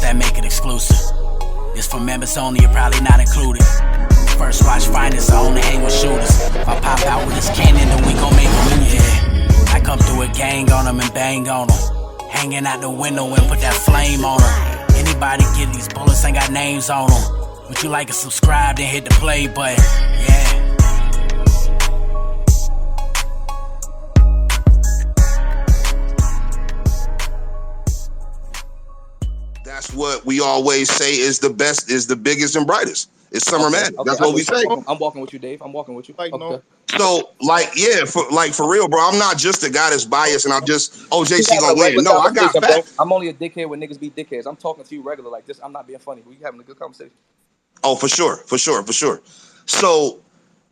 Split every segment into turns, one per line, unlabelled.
that make it exclusive. This for members only, you're probably not included. First watch finest, I only hang with shooters. If I pop out with this cannon, then we gon' make a movie. Yeah. I come through a gang on them and bang on them. Hanging out the window and put that flame on them. Anybody get these bullets ain't got names on them. Would you like to subscribe, then hit the play button? Yeah.
That's what we always say is the best, is the biggest and brightest. It's Summer Madness. That's what we say.
I'm walking with you, Dave. I'm walking with you.
No.
So, for real, bro, I'm not just a guy that's biased and I'm just, JC gonna win. No, I got facts.
I'm only a dickhead when niggas be dickheads. I'm talking to you regular like this. I'm not being funny. We having a good conversation.
Oh, for sure. So,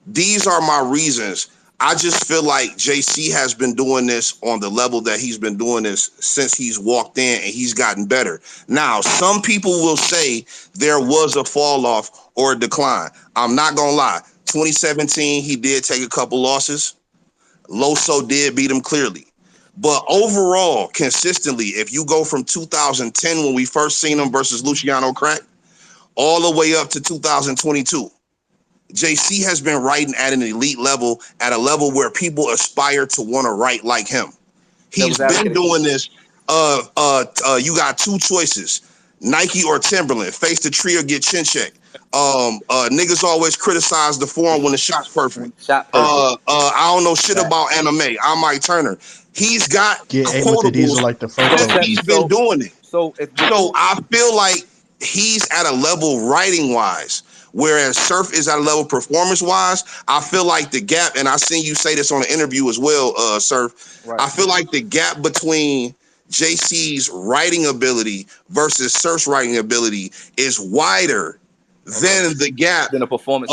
these are my reasons. I just feel like JC has been doing this on the level that he's been doing this since he's walked in, and he's gotten better. Now, some people will say there was a fall off or a decline. I'm not going to lie. 2017, he did take a couple losses. Loso did beat him clearly. But overall, consistently, if you go from 2010 when we first seen him versus Luciano Crack, all the way up to 2022, JC has been writing at an elite level, at a level where people aspire to want to write like him. He's been doing this. You got two choices: Nike or Timberland. Face the tree or get chin check. Niggas always criticize the form when the shot's perfect. I don't know shit about anime. I'm Mike Turner. He's got
quotables
like the first he's been doing it. So I feel like he's at a level writing wise, whereas Surf is at a level performance wise. I feel like the gap, and I seen you say this on the interview as well, Surf. Right. I feel like the gap between JC's writing ability versus Surf's writing ability is wider than the gap
than a performance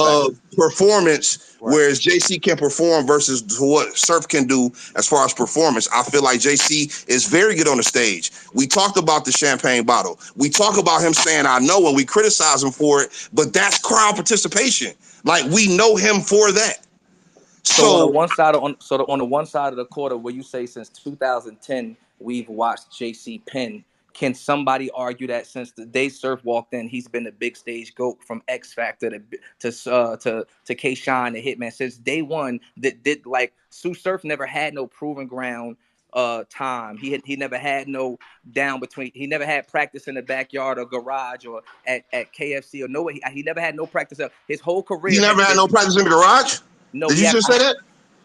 whereas JC can perform versus what Surf can do as far as performance. I feel like JC is very good on the stage. We talked about the champagne bottle. We talk about him saying "I know" and we criticize him for it, but that's crowd participation. Like, we know him for that.
So on the one side of the quarter where you say since 2010 we've watched JC pen, can somebody argue that since the day Surf walked in, he's been a big stage GOAT from X Factor to K-Shine to Hitman since day one? That did like Sue Surf never had no proven ground time. He never had no down between. He never had practice in the backyard or garage or at KFC or nowhere. He never had no practice his whole career.
He never had no practice in the garage.
No,
did you just say that?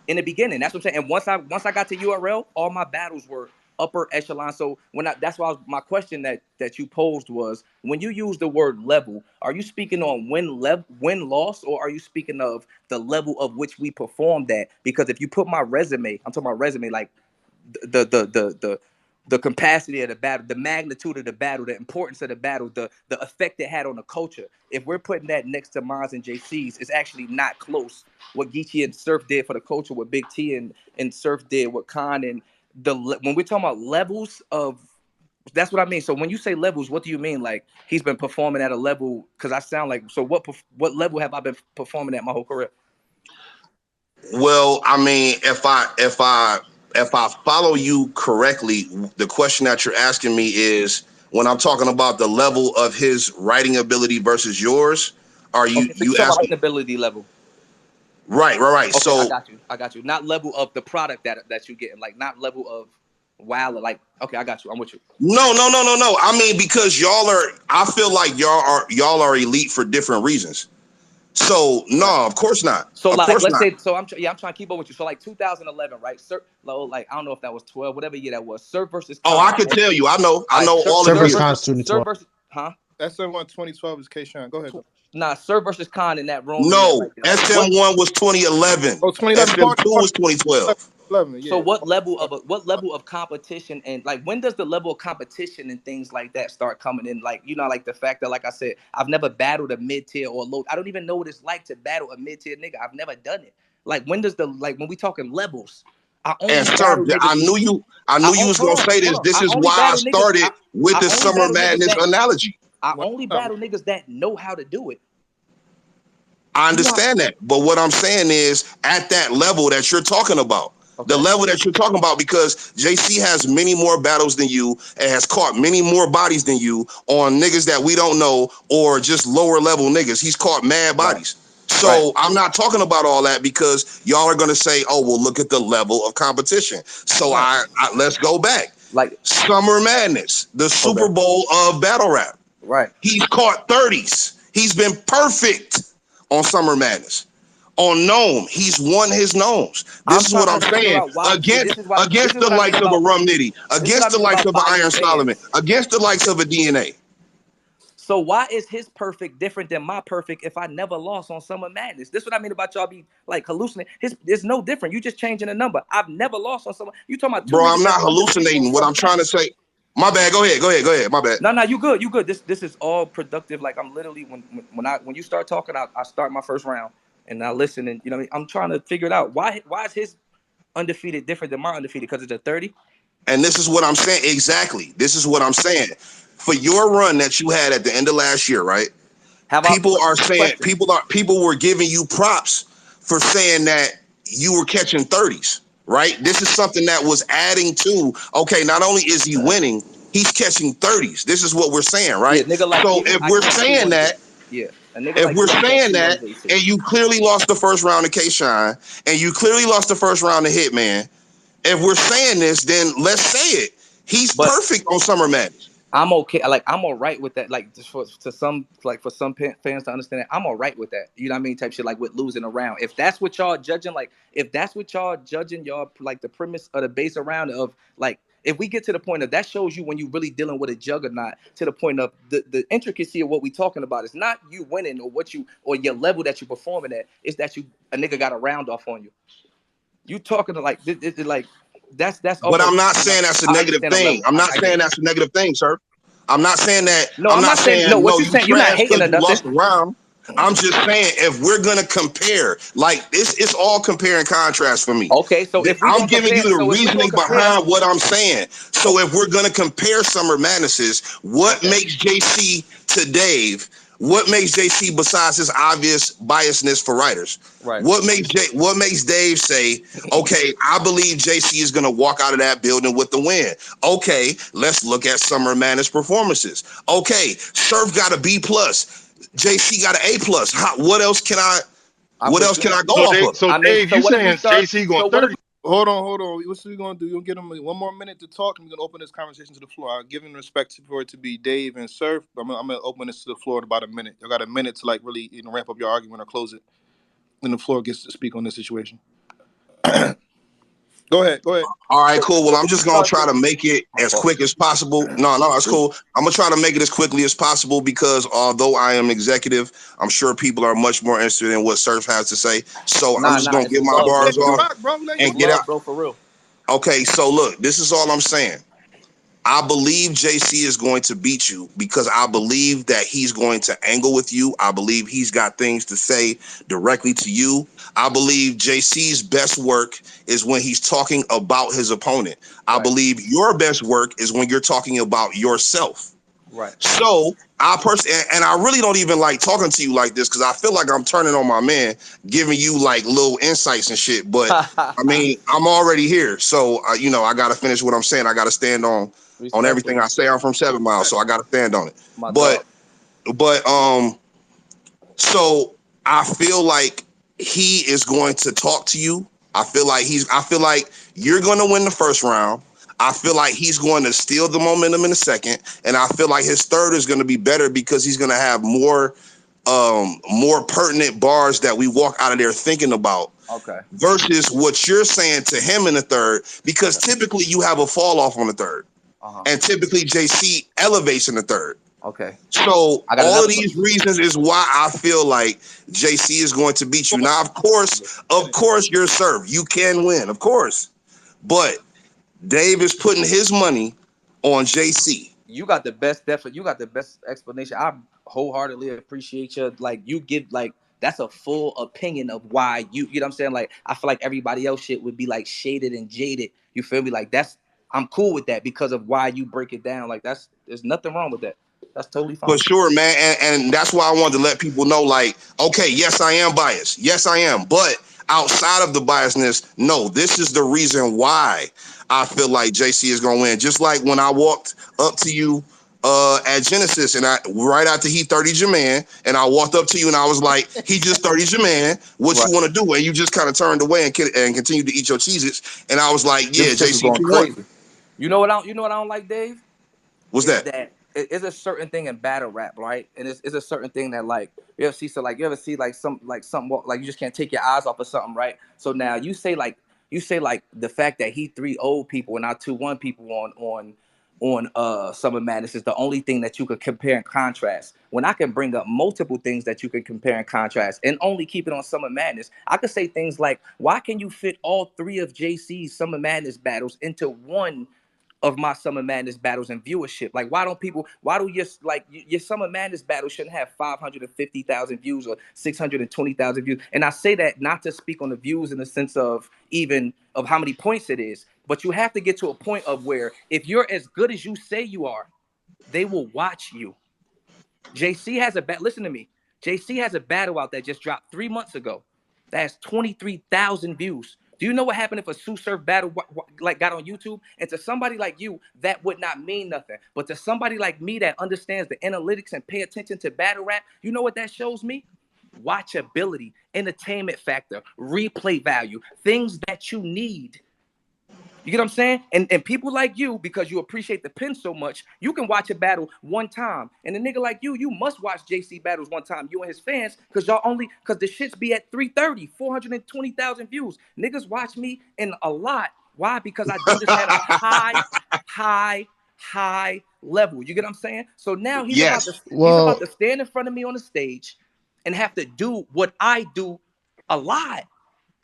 In the beginning, that's what I'm saying. And once I got to URL, all my battles were upper echelon. So that's why my question that you posed was, when you use the word level, are you speaking on win loss, or are you speaking of the level of which we performed at? Because if you put my resume, I'm talking about resume, like the capacity of the battle, the magnitude of the battle, the importance of the battle, the effect it had on the culture. If we're putting that next to mine and JC's, it's actually not close. What Geechee and Surf did for the culture, what Big T and Surf did, what Khan and when we're talking about levels of, that's what I mean. So when you say levels, what do you mean? Like, he's been performing at a level, because I sound like, so what level have I been performing at my whole career?
Well, I mean, if I follow you correctly, the question that you're asking me is, when I'm talking about the level of his writing ability versus yours, are you asking
writing ability level?
Right.
Okay, so I got you. Not level of the product that you get, like not level of wow. Like, okay, I got you. I'm with you.
No. I mean, because I feel like y'all are elite for different reasons. So no, of course not.
So like, let's say, so I'm trying to keep up with you. So like 2011, right? Surf, like I don't know if that was 12, whatever year that was. Surf versus.
Oh, I can tell you. I know all of
you.
Surf versus, huh?
SM1 2012 is K-Shine. Go ahead.
Nah, Surf versus Khan in that room.
No, SM1 was 2011.
Oh, 2011.
SM2 was 2012.
11, yeah.
So what level of competition, and like, when does the level of competition and things like that start coming in? Like, like the fact that, like I said, I've never battled a mid-tier or low. I don't even know what it's like to battle a mid-tier nigga. I've never done it. Like, when does when we talking levels?
I knew you was gonna say this. This is why I started with the Summer Madness analogy.
I only battle niggas that know how to do it.
I understand that, but what I'm saying is, at that level that you're talking about, The level that you're talking about, because JC has many more battles than you and has caught many more bodies than you on niggas that we don't know or just lower level niggas. He's caught mad bodies. So I'm not talking about all that because y'all are going to say, oh, well, look at the level of competition. So I let's go back.
Like
Summer Madness, the Super Bowl of battle rap.
Right.
He's caught 30s. He's been perfect on Summer Madness. On Gnome, he's won his Gnomes. This is what I'm saying. Against the likes of a Rum Nitty, against the likes of an Iron Solomon, against the likes of a DNA.
So why is his perfect different than my perfect if I never lost on Summer Madness? This is what I mean about y'all be like hallucinating. It's no different. You just changing a number. I've never lost on Summer. You talking about?
Bro, I'm not hallucinating. What I'm trying to say. My bad. Go ahead. My bad.
No, you good. This is all productive. Like I'm literally when you start talking, I start my first round and I listen, and you know I'm trying to figure it out. Why is his undefeated different than my undefeated? Because it's a 30.
And this is what I'm saying. Exactly. This is what I'm saying. For your run that you had at the end of last year, right? People were giving you props for saying that you were catching 30s, right? This is something that was adding to, okay, not only is he winning, he's catching 30s. This is what we're saying, right?
Yeah,
so if we're saying that, and you clearly lost the first round to K-Shine, and you clearly lost the first round to Hitman, if we're saying this, then let's say it. He's perfect on Summer Madness.
I'm okay. Like I'm all right with that. Like just for some fans to understand that, I'm all right with that. You know what I mean? Type shit, like with losing a round. If that's what y'all judging, y'all like the premise of the base around of like, if we get to the point of that shows you when you really dealing with a juggernaut, to the point of the intricacy of what we talking about. It's not you winning or your level that you performing at. It's that a nigga got a round off on you. You talking to like this like. That's.
But I'm not saying that's a negative thing. I'm not saying that's a negative thing, sir. I'm not saying that. No, I'm not saying no.
What you saying? You're not hating or nothing.
Lost the round. I'm just saying if we're gonna compare, like this, it's all compare and contrast for me.
Okay, so if
I'm giving you the reasoning behind what I'm saying. So if we're gonna compare Summer Madnesses, what makes JC to Dave? What makes JC besides his obvious biasness for writers?
Right.
What makes Dave say, okay, I believe JC is gonna walk out of that building with the win. Okay, let's look at Summer Madness performances. Okay, Surf got a B+, JC got an A+. What else can I go off of?
So Dave, you saying JC going 30? Hold on. What's we gonna do? You'll get him one more minute to talk, and we're gonna open this conversation to the floor. I'll give him respect for it to be Dave and Surf. I'm gonna open this to the floor in about a minute. You got a minute to like really ramp up your argument or close it. Then the floor gets to speak on this situation. Go ahead.
All right, cool. Well, I'm just gonna try to make it as quick as possible. No, that's cool. I'm gonna try to make it as quickly as possible because although I am executive, I'm sure people are much more interested in what Surf has to say. So I'm just gonna get my bars off and get out,
bro, for real.
Okay, so look, this is all I'm saying. I believe JC is going to beat you because I believe that he's going to angle with you. I believe he's got things to say directly to you. I believe JC's best work is when he's talking about his opponent. I believe your best work is when you're talking about yourself.
Right.
So I personally, and I really don't even like talking to you like this because I feel like I'm turning on my man, giving you like little insights and shit. But I mean, I'm already here. So, I got to finish what I'm saying. I got to stand on everything I say. I'm from 7 Mile, so I got to stand on it. So I feel like he is going to talk to you. I feel like you're going to win the first round. I feel like he's going to steal the momentum in the second, and I feel like his third is going to be better because he's going to have more pertinent bars that we walk out of there thinking about.
Okay.
Versus what you're saying to him in the third, because typically you have a fall off on the third, and typically JC elevates in the third.
Okay.
So all of these reasons is why I feel like JC is going to beat you. Now, of course, you're Surf. You can win, of course, but Dave is putting his money on JC.
You got the best you got the best explanation. I wholeheartedly appreciate you. Like you give that's a full opinion of why you know what I'm saying? Like I feel like everybody else shit would be like shaded and jaded. You feel me? Like I'm cool with that because of why you break it down. Like there's nothing wrong with that. That's totally fine.
For sure, man. And that's why I wanted to let people know, like, okay, yes, I am biased. Yes, I am. But outside of the biasness, no, this is the reason why I feel like JC is gonna win. Just like when I walked up to you at Genesis, and right after he 30'd your man, and I walked up to you and I was like, he just 30'd your man. What you want to do? And you just kind of turned away and continued to eat your Cheez-Its. And I was like, yeah, JC
going
won.
crazy. You know what I don't like, Dave?
What's that?
It's a certain thing in battle rap, right? And it's a certain thing that, like, you ever see something like you just can't take your eyes off of something, right? So now you say like the fact that he 3-0 people and not 2-1 people on Summer Madness is the only thing that you could compare and contrast. When I can bring up multiple things that you can compare and contrast and only keep it on Summer Madness, I could say things like, why can you fit all 3 of JC's Summer Madness battles into one of my Summer Madness battles and viewership? Like, why do your Summer Madness battle shouldn't have 550,000 views or 620,000 views? And I say that not to speak on the views in the sense of even of how many points it is, but you have to get to a point of where if you're as good as you say you are, they will watch you. JC has listen to me. JC has a battle out that just dropped 3 months ago that has 23,000 views. Do you know what happened if a SURF Surf battle got on YouTube? And to somebody like you, that would not mean nothing. But to somebody like me that understands the analytics and pay attention to battle rap, you know what that shows me? Watchability, entertainment factor, replay value, things that you need. You get what I'm saying? And people like you, because you appreciate the pen so much, you can watch a battle one time. And a nigga like you must watch JC battles one time, you and his fans, because the shits be at 330, 420,000 views. Niggas watch me in a lot. Why? Because I do this at a high level. You get what I'm saying? So now he's about to stand in front of me on the stage and have to do what I do a lot.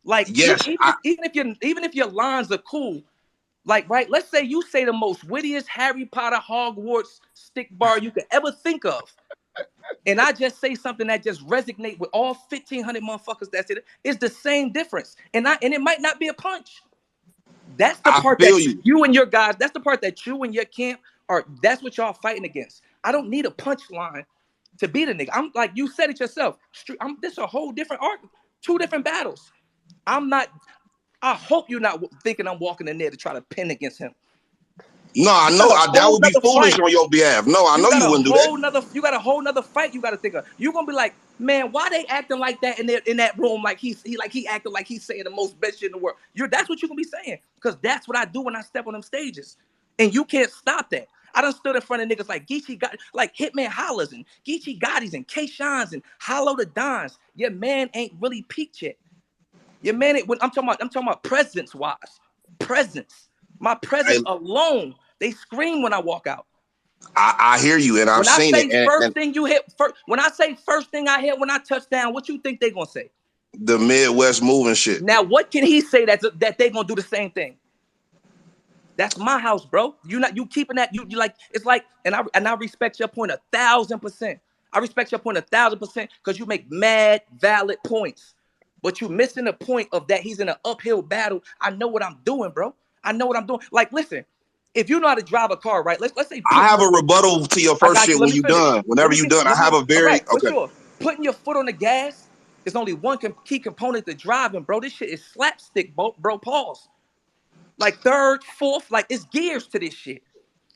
Like,
yes,
even if your lines are cool, like, right, let's say you say the most wittiest Harry Potter Hogwarts stick bar you could ever think of, and I just say something that just resonates with all 1,500 motherfuckers that's it. It's the same difference, and it might not be a punch. That's the part that you and your guys, that's the part that you and your camp that's what y'all fighting against. I don't need a punchline to beat a nigga. I'm like, you said it yourself. This is a whole different art, 2 different battles. I hope you're not thinking I'm walking in there to try to pin against him.
No, I know that would be foolish on your behalf. No, I know you wouldn't do that.
You got a whole nother fight you got to think of. You're gonna be like, man, why they acting like that in that room? Like he acting like he's saying the most best shit in the world. That's what you're gonna be saying, because that's what I do when I step on them stages, and you can't stop that. I done stood in front of niggas like Geechee got like Hitman Hollers and Geechee Gotti's and K-Shines and Hollow the Dons. Your man ain't really peaked yet. Your man, I'm talking about presence-wise. Presence. My presence alone, they scream when I walk out.
I hear you, and I've seen it.
When I say first thing I hit when I touch down, what you think they gonna say?
The Midwest moving shit.
Now, what can he say that they gonna do the same thing? That's my house, bro. You keeping that. You like, it's like, and I respect your point 1,000%. I respect your point 1,000% because you make mad valid points. But you missing the point of that he's in an uphill battle. I know what I'm doing, bro. I know what I'm doing. Like, listen, if you know how to drive a car, right? Let's say
I have a rebuttal to your first shit when you're done. Whenever you're done, I have a very
Sure. Putting your foot on the gas is only one key component to driving, bro. This shit is slapstick, bro. Pause. Like third, fourth, like it's gears to this shit.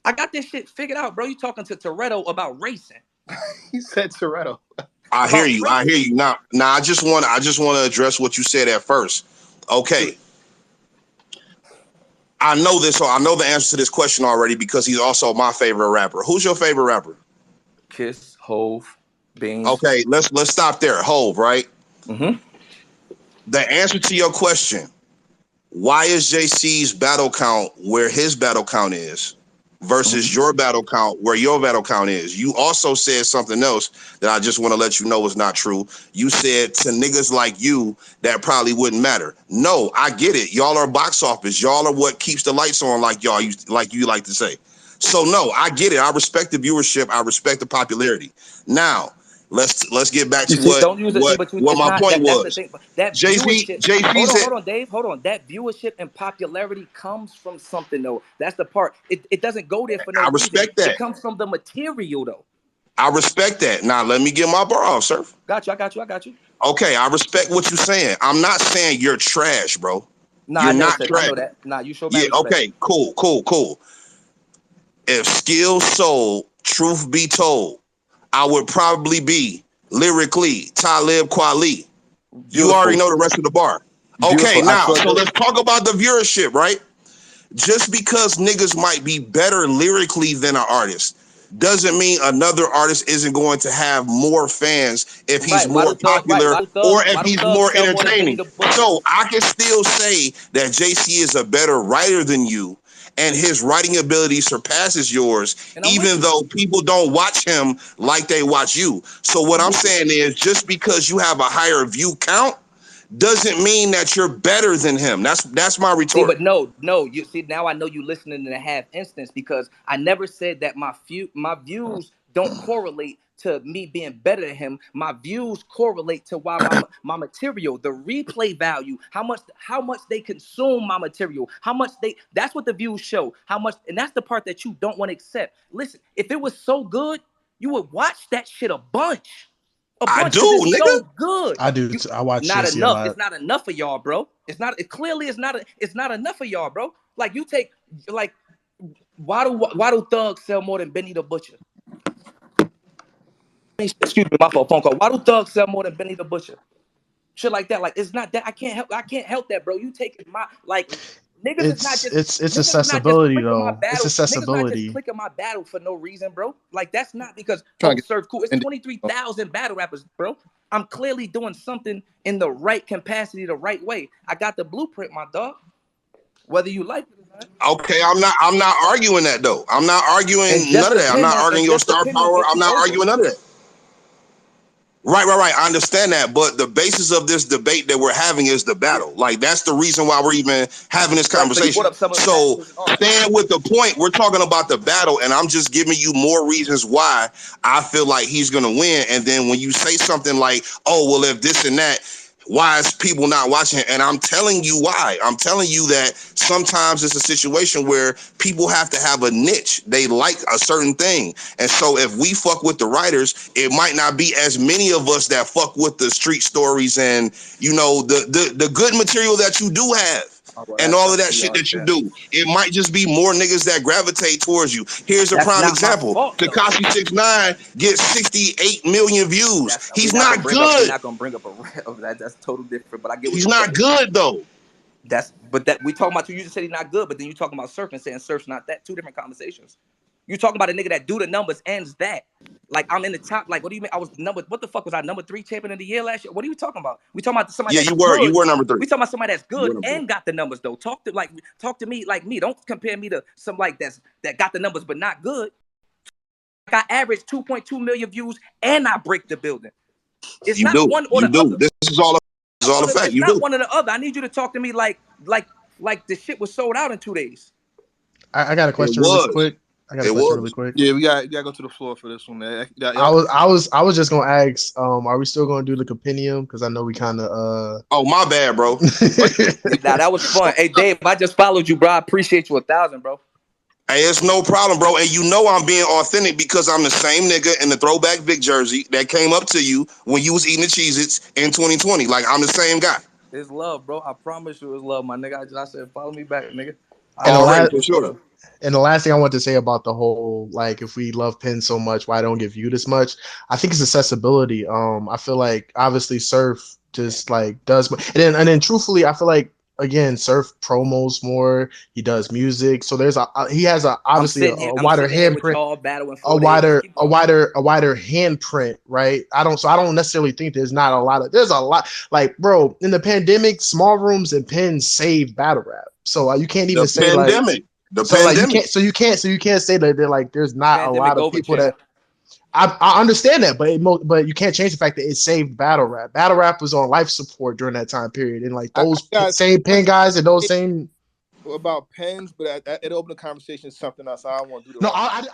I got this shit figured out, bro. You talking to Toretto about racing?
He said Toretto.
I hear you. Now I just want to address what you said at first. Okay. I know this. I know the answer to this question already because he's also my favorite rapper. Who's your favorite rapper?
Kiss, Hove, Beans.
Okay, let's stop there. Hove, right?
Mm-hmm.
The answer to your question, why is JC's battle count where his battle count is versus your battle count where your battle count is? You also said something else that I just want to let you know is not true. You said to niggas like you that probably wouldn't matter. No, I get it. Y'all are box office. Y'all are what keeps the lights on, like you like to say. So no, I get it. I respect the viewership. I respect the popularity. Now, let's get back to
Don't use it. See, but
what
it's
my
not
point
that's the
was.
thing. That
Jay-Z
hold
said,
on, Dave. Hold on. That viewership and popularity comes from something, though. That's the part. It doesn't go there for no
I
reason.
respect that.
It comes from the material, though.
I respect that. Now let me get my bar off, sir.
Got you.
Okay, I respect what you're saying. I'm not saying you're trash, bro.
Nah,
You're
I never
not
said.
trash.
I know that. Nah, you show
Yeah,
mad respect.
okay, cool. If skill sold, truth be told, I would probably be lyrically Talib Kweli. You already know the rest of the bar. Okay,
Beautiful.
now, so let's talk about the viewership, right? Just because niggas might be better lyrically than an artist doesn't mean another artist isn't going to have more fans if he's more popular or if he's more entertaining. So I can still say that JC is a better writer than you, and his writing ability surpasses yours, even though people don't watch him like they watch you. So what I'm saying is, just because you have a higher view count doesn't mean that you're better than him. That's my retort.
See, but no. You see, now I know you listening in a half instance, because I never said that my views don't correlate to me being better than him. My views correlate to why my material, the replay value, how much they consume my material, that's what the views show. How much, and that's the part that you don't want to accept. Listen, if it was so good, you would watch that shit a bunch.
I do,
it's
nigga.
so good.
I do. I watch
not
JC
enough.
a lot.
It's not enough for y'all, bro. It's not. It clearly is not. It's not enough for y'all, bro. Like, you take, like, why do thugs sell more than Benny the Butcher? Excuse me, my fault. Phone call. Why do thugs sell more than Benny the Butcher? Shit like that. Like, it's not that. I can't help that, bro. You taking my, like, niggas is not just.
It's accessibility, though.
Niggas
It's accessibility.
not just clicking my battle for no reason, bro. Like, that's not because Surf cool. It's 23,000 battle rappers, bro. I'm clearly doing something in the right capacity, the right way. I got the blueprint, my dog. Whether you like it or not.
Okay, I'm not arguing that, though. I'm not arguing none of that. I'm not arguing your star power. I'm not arguing none of that. Right. I understand that, but the basis of this debate that we're having is the battle. Like, that's the reason why we're even having this conversation. So, staying with the point, we're talking about the battle, and I'm just giving you more reasons why I feel like he's gonna win. And then when you say something like, "Oh, well, if this and that," why is people not watching it? And I'm telling you why. I'm telling you that sometimes it's a situation where people have to have a niche. They like a certain thing. And so if we fuck with the writers, it might not be as many of us that fuck with the street stories and, you know, the good material that you do have. And all of that shit that you do. It might just be more niggas that gravitate towards you. Here's a prime example. Tekashi 6ix9ine gets 68 million views. He's not good.
We're not gonna bring up that's totally different. But I get what
he's not good though.
But we talking about, you just said he's not good, but then you talking about Surf and saying Surf's not that. Two different conversations. You talking about a nigga that do the numbers ends that. Like, I'm in the top. Like, what do you mean? I was what the fuck was I, number 3 champion of the year last year? What are you talking about? We talking about somebody.
Yeah, you were number 3.
We talking about somebody that's good and got the numbers though. Talk to me like me. Don't compare me to some like that got the numbers but not good. Like, I average 2.2 million views and I break the building. It's not one or the other.
This is all a fact. You do.
Not one or the other. I need you to talk to me like the shit was sold out in 2 days.
I got a question really quick.
Yeah, we got to go to the floor for this one, man.
I was just gonna ask, are we still gonna do the compendium? Because I know we kind of
Oh, my bad, bro.
Nah, that was fun. Hey, Dave, I just followed you, bro. I appreciate you 1,000, bro.
Hey, it's no problem, bro. And you know I'm being authentic because I'm the same nigga in the throwback Vic jersey that came up to you when you was eating the Cheez-Its in 2020. Like, I'm the same guy.
It's love, bro. I promise you it's love, my nigga. I said, follow me back, nigga.
And the last thing I want to say about the whole, like, if we love Penn so much, why don't get viewed as much? I think it's accessibility. I feel like obviously Surf just like does, and then truthfully, I feel like, again, Surf promos more. He does music, so he has obviously a wider handprint, a wider handprint, right? I don't necessarily think there's a lot. Like, bro, in the pandemic, small rooms and Penn saved battle rap. So you can't even say
pandemic.
You can't say that they're like there's not a lot of people that. I understand that, but you can't change the fact that it saved battle rap. Battle rap was on life support during that time period, and like those same Penn guys and those same
about Penns, but it opened the conversation to something else. I don't want to do that.
No,